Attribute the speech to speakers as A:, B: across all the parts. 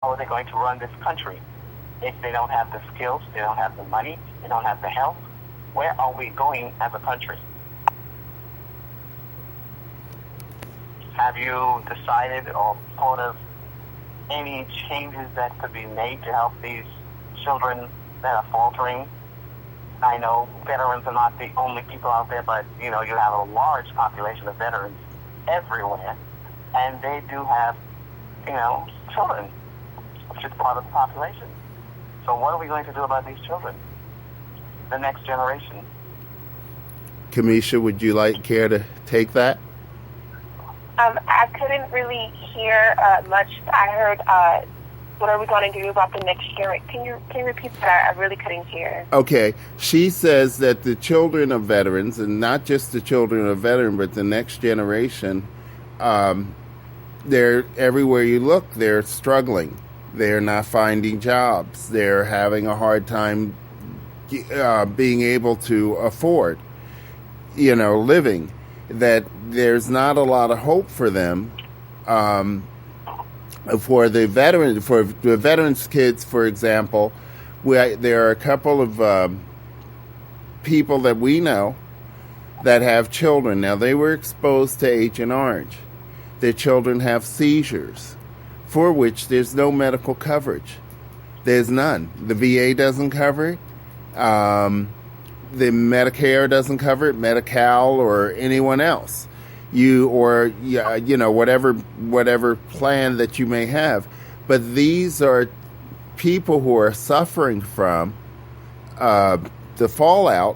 A: How are they going to run this country if they don't have the skills, they don't have the money, they don't have the health? Where are we going as a country? Have you decided or thought of any changes that could be made to help these children that are faltering? I know veterans are not the only people out there, but you have a large population of veterans everywhere, and they do have, children, which is part of the population. So what are we going to do about these children? The next generation.
B: Kamisha, would you care to take that?
C: I couldn't really hear much. I heard, what are we going to do about the next generation? Can you repeat that? I really couldn't hear.
B: Okay. She says that the children of veterans, and not just the children of veterans, but the next generation, they're everywhere you look, they're struggling. They're not finding jobs. They're having a hard time being able to afford, living. That there's not a lot of hope for them. For the veterans kids, for example, there are a couple of people that we know that have children. Now, they were exposed to Agent Orange. Their children have seizures, for which there's no medical coverage. There's none. The VA doesn't cover it. The Medicare doesn't cover it, Medi-Cal or anyone else. Whatever plan that you may have. But these are people who are suffering from the fallout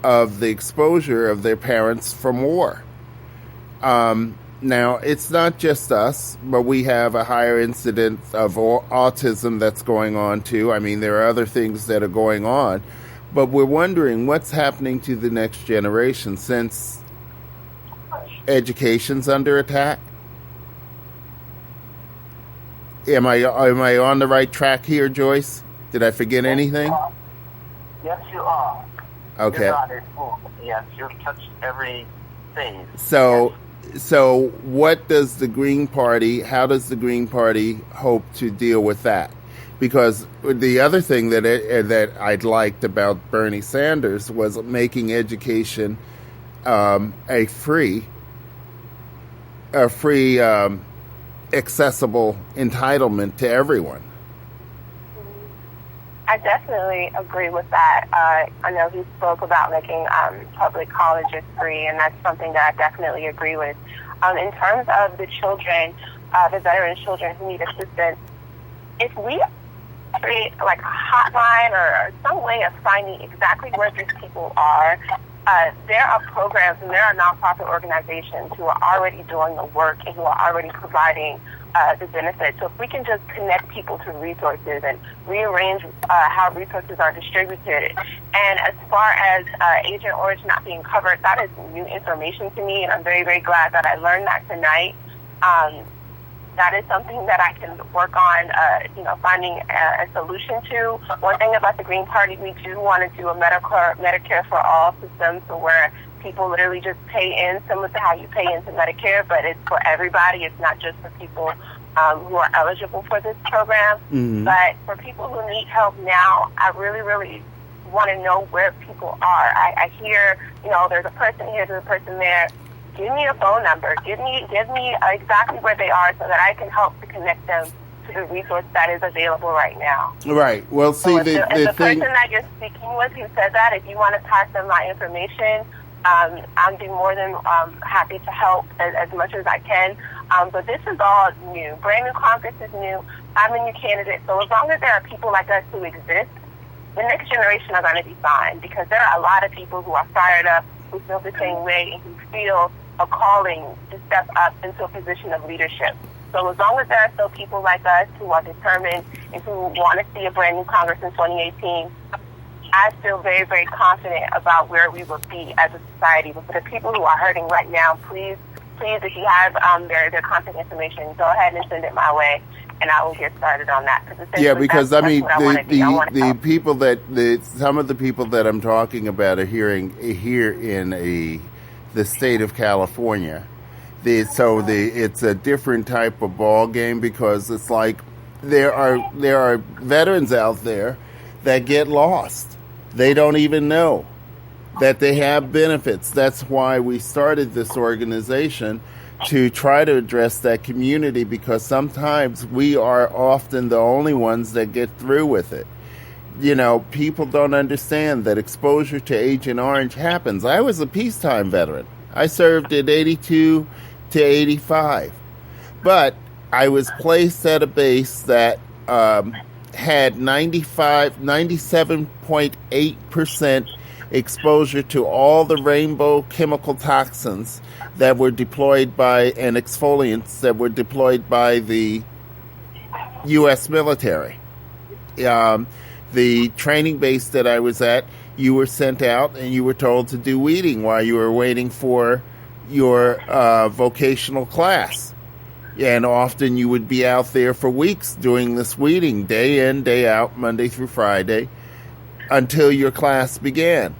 B: of the exposure of their parents from war. Now, it's not just us, but we have a higher incidence of autism that's going on, too. I mean, there are other things that are going on. But we're wondering what's happening to the next generation since education's under attack. Am I on the right track here, Joyce? Did I forget anything?
A: Yes, you are.
B: Okay.
A: Yes, you've touched every phase.
B: So what does the Green Party, how does the Green Party hope to deal with that? Because the other thing that I'd liked about Bernie Sanders was making education a free, accessible entitlement to everyone.
C: I definitely agree with that. I know he spoke about making public colleges free, and that's something that I definitely agree with. In terms of the children, the veteran children who need assistance, if we create like a hotline or some way of finding exactly where these people are, there are programs and there are nonprofit organizations who are already doing the work and who are already providing the benefits. So if we can just connect people to resources and rearrange how resources are distributed. And as far as Agent Orange not being covered, that is new information to me, and I'm very, very glad that I learned that tonight. That is something that I can work on, finding a solution to. One thing about the Green Party, we do want to do a Medicare for all system, so where people literally just pay in, similar to how you pay into Medicare, but it's for everybody. It's not just for people who are eligible for this program. Mm-hmm. But for people who need help now, I really, really want to know where people are. I hear, there's a person here, there's a person there. Give me a phone number. Give me exactly where they are so that I can help to connect them to the resource that is available right now.
B: Right. Well, see,
C: so the person that you're speaking with who said that, if you want to pass them my information, I'd be more than happy to help as much as I can. But this is all new. Brand New Congress is new. I'm a new candidate. So as long as there are people like us who exist, the next generation are going to be fine, because there are a lot of people who are fired up, who feel the same way, and who feel a calling to step up into a position of leadership. So as long as there are still people like us who are determined and who want to see a brand new Congress in 2018, I feel very, very confident about where we will be as a society. But for the people who are hurting right now, please, if you have their contact information, go ahead and send it my way, and I will get started on that.
B: Because I mean, the people some of the people that I'm talking about are here in the state of California. It's a different type of ball game, because it's like there are veterans out there that get lost. They don't even know that they have benefits. That's why we started this organization, to try to address that community, because sometimes we are often the only ones that get through with it. You know, people don't understand that exposure to Agent Orange happens. I was a peacetime veteran. I served in 82 to 85. But I was placed at a base that had 97.8% exposure to all the rainbow chemical toxins that were deployed by, and exfoliants that were deployed by the U.S. military. The training base that I was at, you were sent out and you were told to do weeding while you were waiting for your vocational class. And often you would be out there for weeks doing this weeding, day in, day out, Monday through Friday, until your class began.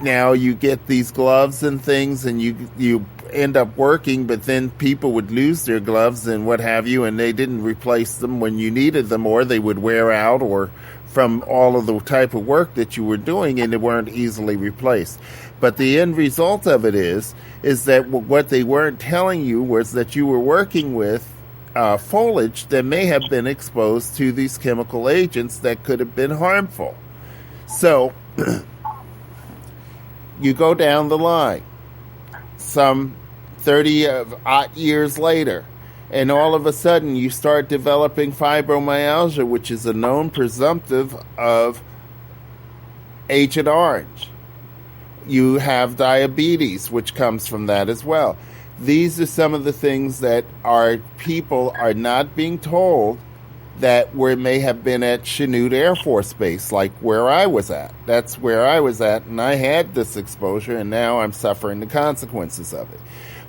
B: Now you get these gloves and things, and you end up working, but then people would lose their gloves and what have you, and they didn't replace them when you needed them, or they would wear out, or from all of the type of work that you were doing, and they weren't easily replaced. But the end result of it is that what they weren't telling you was that you were working with foliage that may have been exposed to these chemical agents that could have been harmful. So you go down the line, some 30-odd years later, and all of a sudden you start developing fibromyalgia, which is a known presumptive of Agent Orange. You have diabetes, which comes from that as well. These are some of the things that our people are not being told, that may have been at Chanute Air Force Base, like where I was at. That's where I was at, and I had this exposure, and now I'm suffering the consequences of it.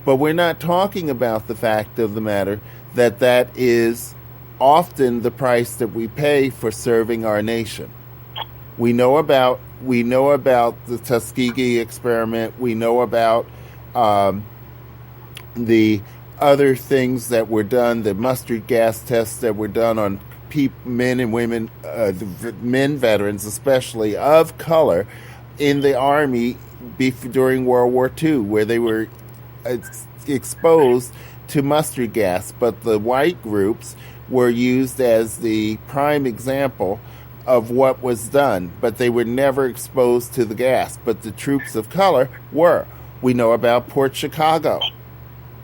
B: But we're not talking about the fact of the matter that that is often the price that we pay for serving our nation. We know about the Tuskegee experiment. We know about the other things that were done, the mustard gas tests that were done on men and women, men veterans especially, of color in the Army during World War II, where they were exposed to mustard gas. But the white groups were used as the prime example of what was done, but they were never exposed to the gas. But the troops of color were. We know about Port Chicago,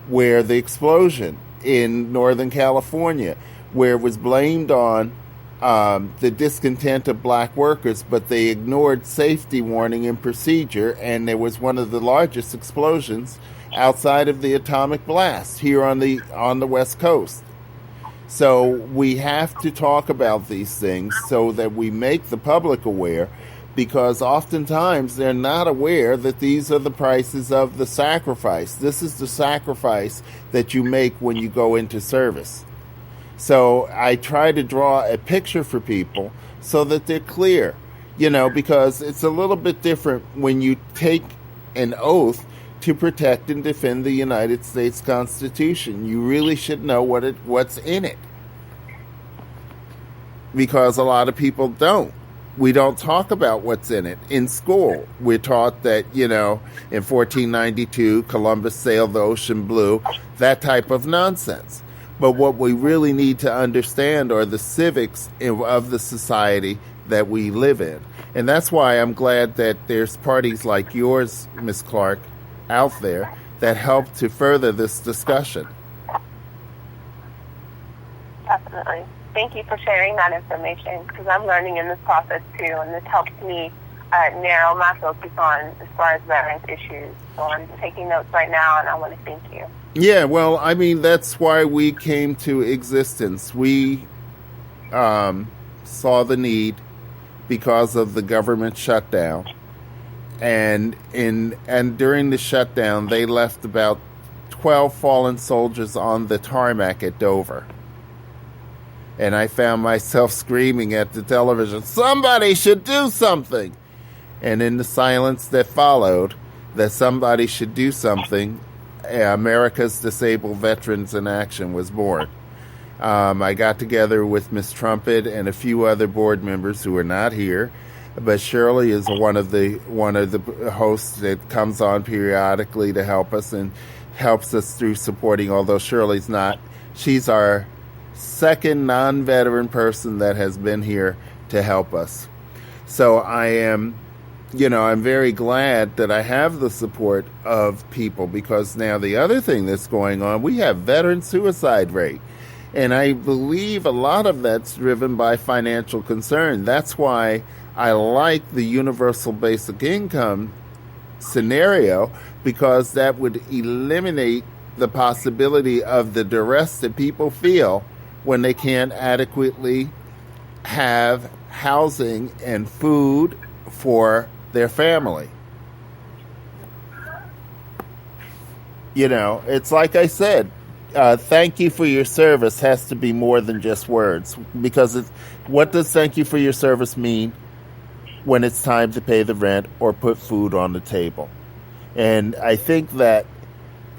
B: where the explosion in Northern California, where it was blamed on the discontent of black workers, but they ignored safety warning and procedure, and there was one of the largest explosions outside of the atomic blast here on the West Coast. So we have to talk about these things so that we make the public aware, because oftentimes they're not aware that these are the prices of the sacrifice. This is the sacrifice that you make when you go into service. So I try to draw a picture for people so that they're clear, because it's a little bit different when you take an oath to protect and defend the United States Constitution. You really should know what's in it, because a lot of people don't. We don't talk about what's in it. In school, we're taught that, in 1492, Columbus sailed the ocean blue, that type of nonsense. But what we really need to understand are the civics of the society that we live in. And that's why I'm glad that there's parties like yours, Ms. Clark, out there that help to further this discussion.
C: Definitely. Thank you for sharing that information, because I'm learning in this process too, and this helps me narrow my focus on as far as veterans issues. So I'm taking notes right now, and I want to thank you.
B: Yeah, well, I mean, that's why we came to existence. We saw the need because of the government shutdown, and during the shutdown, they left about 12 fallen soldiers on the tarmac at Dover. And I found myself screaming at the television, "Somebody should do something!" And in the silence that followed, that somebody should do something, America's Disabled Veterans in Action was born. I got together with Miss Trumpet and a few other board members who are not here, but Shirley is one of the hosts that comes on periodically to help us and helps us through supporting. Although Shirley's not, she's our second non-veteran person that has been here to help us. So I'm very glad that I have the support of people, because now the other thing that's going on, we have veteran suicide rate. And I believe a lot of that's driven by financial concern. That's why I like the universal basic income scenario, because that would eliminate the possibility of the duress that people feel when they can't adequately have housing and food for their family. It's like I said, thank you for your service has to be more than just words, because what does thank you for your service mean when it's time to pay the rent or put food on the table? And I think that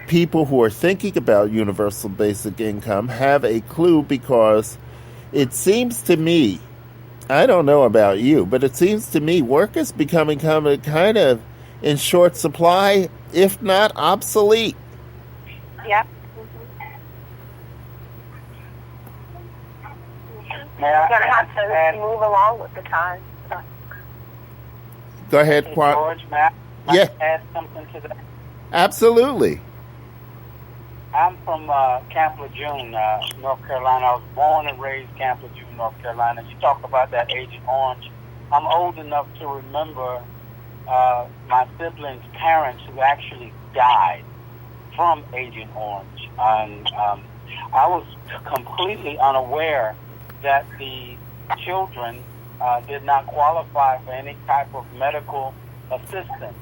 B: people who are thinking about universal basic income have a clue, because it seems to me, I don't know about you, but it seems to me work is becoming kind of in short supply, if not obsolete.
C: Yeah. You're going to have to move along with the times.
B: Go ahead, Quan.
D: George, may I add something to that?
B: Absolutely.
D: I'm from Camp Lejeune, North Carolina. I was born and raised Camp Lejeune, North Carolina. You talk about that Agent Orange. I'm old enough to remember my siblings' parents who actually died from Agent Orange. And I was completely unaware that the children did not qualify for any type of medical assistance.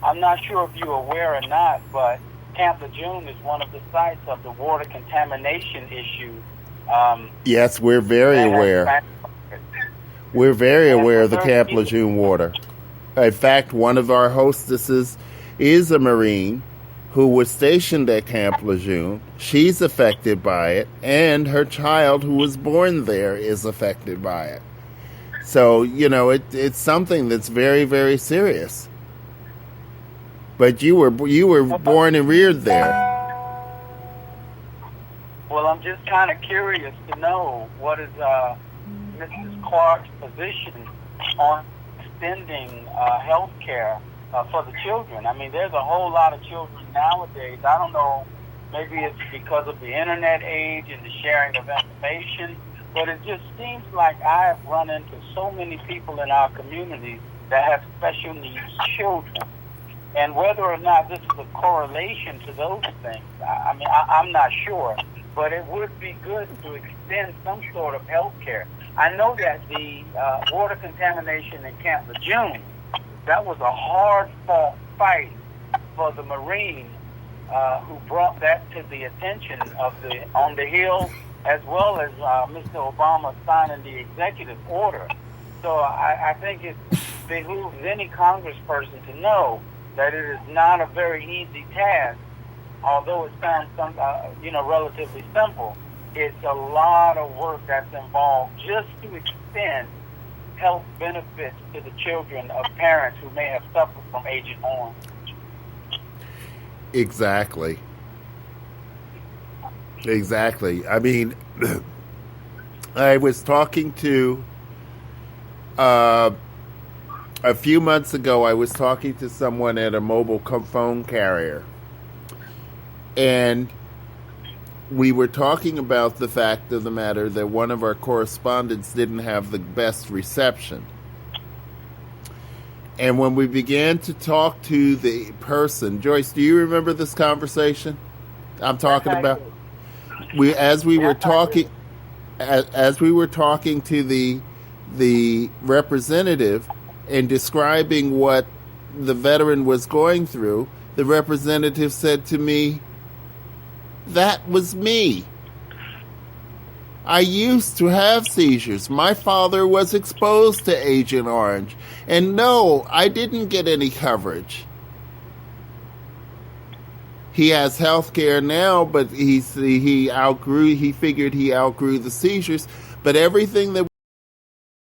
D: I'm not sure if you're aware or not, but Camp Lejeune is one of the sites of the water contamination issue.
B: Yes, we're very aware. We're very aware of the Camp Lejeune water. In fact, one of our hostesses is a Marine who was stationed at Camp Lejeune. She's affected by it, and her child who was born there is affected by it. So, it's something that's very, very serious. But you were born and reared there.
D: Well, I'm just kind of curious to know what is Mrs. Clark's position on extending health care for the children. I mean, there's a whole lot of children nowadays. I don't know, maybe it's because of the internet age and the sharing of information, but it just seems like I have run into so many people in our community that have special needs children. And whether or not this is a correlation to those things, I'm not sure. But it would be good to extend some sort of health care. I know that the water contamination in Camp Lejeune, that was a hard-fought fight for the Marines who brought that to the attention of on the Hill, as well as Mr. Obama signing the executive order. So I think it behooves any congressperson to know that it is not a very easy task, although it sounds relatively simple. It's a lot of work that's involved just to extend health benefits to the children of parents who may have suffered from Agent Orange.
B: Exactly. I mean, I was talking to a few months ago, I was talking to someone at a mobile phone carrier, and we were talking about the fact of the matter that one of our correspondents didn't have the best reception. And when we began to talk to the person, Joyce, do you remember this conversation I'm talking about? As we were talking to the representative and describing what the veteran was going through, the representative said to me, "That was me. I used to have seizures. My father was exposed to Agent Orange. And no, I didn't get any coverage." He has health care now, but he figured he outgrew the seizures. But everything that